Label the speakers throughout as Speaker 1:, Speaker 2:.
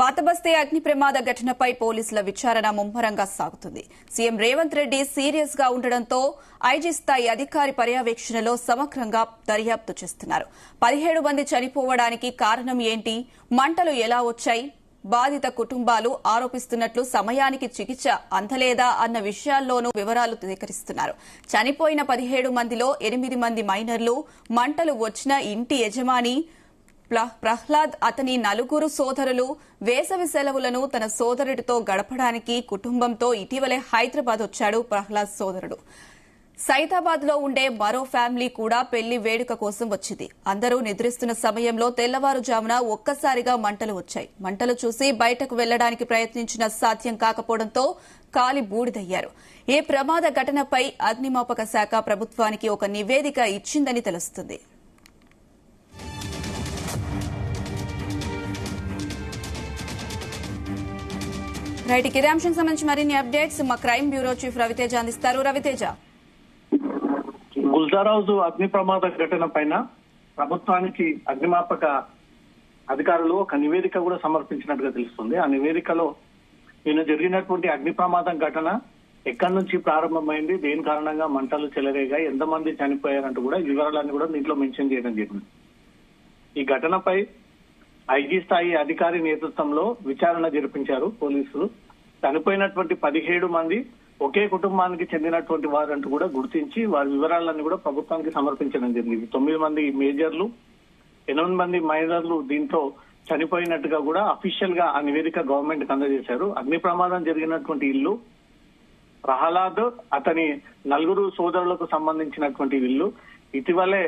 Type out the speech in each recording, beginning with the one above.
Speaker 1: పాతబస్తీ అగ్ని ప్రమాద ఘటనపై పోలీసుల విచారణ ముమ్మరంగా సాగుతుంది. సీఎం రేవంత్ రెడ్డి సీరియస్ గా ఉండడంతో ఐజీ స్థాయి అధికారి పర్యవేక్షణలో సమగ్రంగా దర్యాప్తు చేస్తున్నారు. 17 మంది చనిపోవడానికి కారణం ఏంటి, మంటలు ఎలా వచ్చాయి, బాధిత కుటుంబాలు ఆరోపిస్తున్నట్లు సమయానికి చికిత్స అందలేదా అన్న విషయాల్లోనూ వివరాలు సేకరిస్తున్నారు. చనిపోయిన 17 మందిలో 8 మంది మైనర్లు. మంటలు వచ్చిన ఇంటి యజమాని ప్రహ్లాద్, అతని 4 సోదరులు వేసవి సెలవులను తన సోదరుడితో గడపడానికి కుటుంబంతో ఇటీవలే హైదరాబాద్ వచ్చాడు. ప్రహ్లాద్ సోదరుడు సైదాబాద్ లో ఉండే మరో ఫ్యామిలీ కూడా పెళ్లి వేడుక కోసం వచ్చింది. అందరూ నిద్రిస్తున్న సమయంలో తెల్లవారుజామున ఒక్కసారిగా మంటలు వచ్చాయి. మంటలు చూసి బయటకు వెళ్లడానికి ప్రయత్నించిన సాధ్యం కాకపోవడంతో కాలి బూడిదయ్యారు. ఈ ప్రమాద ఘటనపై అగ్నిమాపక శాఖ ప్రభుత్వానికి ఒక నివేదిక ఇచ్చిందని తెలుస్తుంది. రైట్, ఇదే అంశం సంబంధించి మరిన్ని అప్డేట్స్ మా క్రైమ్ బ్యూరో చీఫ్ రవితేజ అందిస్తారు. రవితేజ,
Speaker 2: గుల్జార్ హౌస్ అగ్ని ప్రమాద ఘటన పైన ప్రభుత్వానికి అగ్నిమాపక అధికారులు ఒక నివేదిక కూడా సమర్పించినట్టుగా తెలుస్తుంది. ఆ నివేదికలో నిన్న జరిగినటువంటి అగ్ని ప్రమాదం ఘటన ఎక్కడి నుంచి ప్రారంభమైంది, దేని కారణంగా మంటలు చెలరేగాయి, ఎంతమంది చనిపోయారంటూ కూడా వివరాలన్నీ కూడా దీంట్లో మెన్షన్ చేయడం జరిగింది. ఈ ఘటనపై ఐజీ స్థాయి అధికారి నేతృత్వంలో విచారణ జరిపించారు పోలీసులు. చనిపోయినటువంటి 17 మంది ఒకే కుటుంబానికి చెందినటువంటి వారంటూ కూడా గుర్తించి వారి వివరాలన్నీ కూడా ప్రభుత్వానికి సమర్పించడం జరిగింది. 9 మంది మేజర్లు, 8 మంది మైనర్లు దీంట్లో చనిపోయినట్టుగా కూడా అఫీషియల్ గా ఆ నివేదిక గవర్నమెంట్ కి అందజేశారు. అగ్ని ప్రమాదం జరిగినటువంటి ఇల్లు ప్రహ్లాద్, అతని 4 సోదరులకు సంబంధించినటువంటి ఇల్లు. ఇటీవలే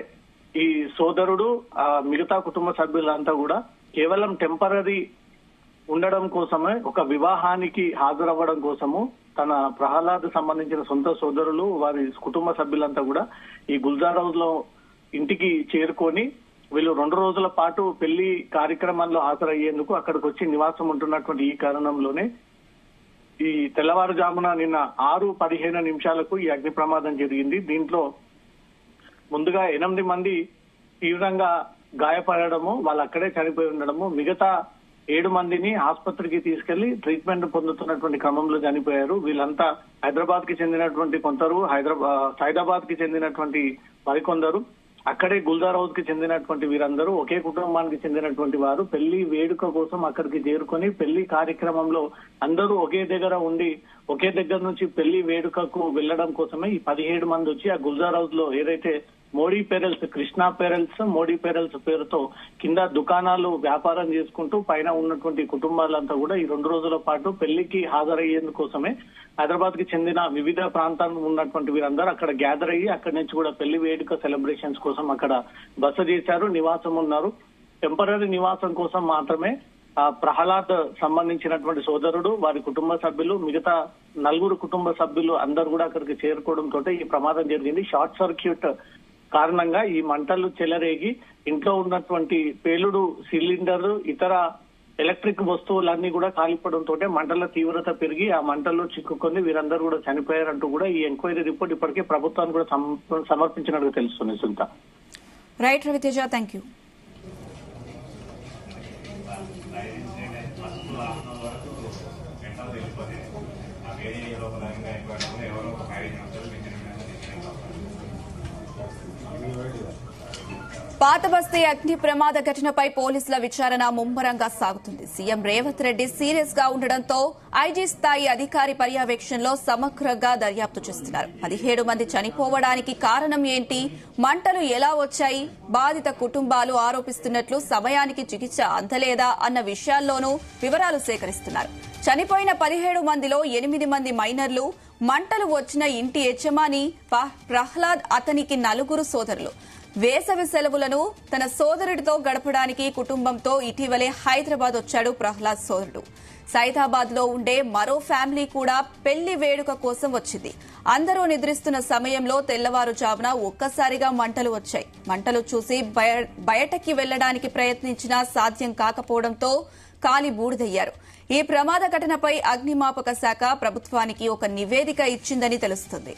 Speaker 2: ఈ సోదరుడు మిగతా కుటుంబ సభ్యులంతా కూడా కేవలం టెంపరరీ ఉండడం కోసమే, ఒక వివాహానికి హాజరవ్వడం కోసము తన ప్రహ్లాద్ సంబంధించిన సొంత సోదరులు, వారి కుటుంబ సభ్యులంతా కూడా ఈ గుల్జార్ హౌస్ లో ఇంటికి చేరుకొని వీళ్ళు 2 రోజుల పాటు పెళ్లి కార్యక్రమాల్లో హాజరయ్యేందుకు అక్కడికి వచ్చి నివాసం ఉంటున్నటువంటి ఈ కారణంలోనే ఈ తెల్లవారుజామున నిన్న 6:15 ఈ అగ్ని ప్రమాదం జరిగింది. దీంట్లో ముందుగా 8 మంది తీవ్రంగా గాయపడము, వాళ్ళు అక్కడే చనిపోయి ఉండడము, మిగతా 7 మందిని ఆసుపత్రికి తీసుకెళ్లి ట్రీట్మెంట్ పొందుతున్నటువంటి క్రమంలో చనిపోయారు. వీళ్ళంతా హైదరాబాద్ కి చెందినటువంటి కొందరు, సైదాబాద్ కి చెందినటువంటి మరికొందరు, అక్కడే గుల్జార్ హౌస్ కి చెందినటువంటి వీరందరూ ఒకే కుటుంబానికి చెందినటువంటి వారు. పెళ్లి వేడుక కోసం అక్కడికి చేరుకొని పెళ్లి కార్యక్రమంలో అందరూ ఒకే దగ్గర ఉండి ఒకే దగ్గర నుంచి పెళ్లి వేడుకకు వెళ్లడం కోసమే ఈ 17 మంది వచ్చి ఆ గుల్జార్ హౌస్ లో ఏదైతే Modi pearls, Krishna pearls, Modi pearls పేరుతో కింద దుకాణాలు వ్యాపారం చేసుకుంటూ పైన ఉన్నటువంటి కుటుంబాలంతా కూడా ఈ 2 రోజుల పాటు పెళ్లికి హాజరయ్యేందుకోసమే హైదరాబాద్ కి చెందిన వివిధ ప్రాంతాల్లో ఉన్నటువంటి వీరందరూ అక్కడ గ్యాదర్ అయ్యి అక్కడి నుంచి కూడా పెళ్లి వేడుక సెలబ్రేషన్స్ కోసం అక్కడ బస చేశారు, నివాసం ఉన్నారు. టెంపరరీ నివాసం కోసం మాత్రమే ప్రహ్లాద్ సంబంధించినటువంటి సోదరుడు, వారి కుటుంబ సభ్యులు, మిగతా 4 కుటుంబ సభ్యులు అందరూ కూడా అక్కడికి చేరుకోవడంతో ఈ ప్రమాదం జరిగింది. షార్ట్ సర్క్యూట్ కారణంగా ఈ మంటలు చెలరేగి ఇంట్లో ఉన్నటువంటి పేలుడు సిలిండర్, ఇతర ఎలక్ట్రిక్ వస్తువులన్నీ కూడా కాలిపోవడంతో మంటల తీవ్రత పెరిగి ఆ మంటల్లో చిక్కుకొని వీరందరూ కూడా చనిపోయారంటూ కూడా ఈ ఎంక్వైరీ రిపోర్ట్ ఇప్పటికే ప్రభుత్వానికి కూడా సమర్పించినట్టు తెలుస్తుంది. Sunitha.
Speaker 1: Right Raviteja, thank you. Pathabasti అగ్ని ప్రమాద ఘటనపై పోలీసుల విచారణ ముమ్మరంగా సాగుతుంది. సీఎం రేవంత్ రెడ్డి సీరియస్ గా ఉండడంతో ఐజీ స్థాయి అధికారి పర్యవేక్షణలో సమగ్రంగా దర్యాప్తు చేస్తున్నారు. 17 మంది చనిపోవడానికి కారణం ఏంటి, మంటలు ఎలా వచ్చాయి, బాధిత కుటుంబాలు ఆరోపిస్తున్నట్లు సమయానికి చికిత్స అందలేదా అన్న విషయాల్లోనూ వివరాలు సేకరిస్తున్నారు. చనిపోయిన 17 మందిలో 8 మంది మైనర్లు. మంటలు వచ్చిన ఇంటి యజమాని ప్రహ్లాద్, అతనికి 4 సోదరులు వేసవి సెలవులను తన సోదరుడితో గడపడానికి కుటుంబంతో ఇటీవలే హైదరాబాద్ వచ్చాడు. ప్రహ్లాద్ సోదరుడు సైదాబాద్ లో ఉండే మరో ఫ్యామిలీ కూడా పెళ్లి వేడుక కోసం వచ్చింది. అందరూ నిద్రిస్తున్న సమయంలో తెల్లవారుజామున ఒక్కసారిగా మంటలు వచ్చాయి. మంటలు చూసి బయటకి వెళ్లడానికి ప్రయత్నించినా సాధ్యం కాకపోవడంతో కాలి బూడిదయ్యారు. ఈ ప్రమాద ఘటనపై అగ్నిమాపక శాఖ ప్రభుత్వానికి ఒక నివేదిక ఇచ్చిందని తెలుస్తుంది.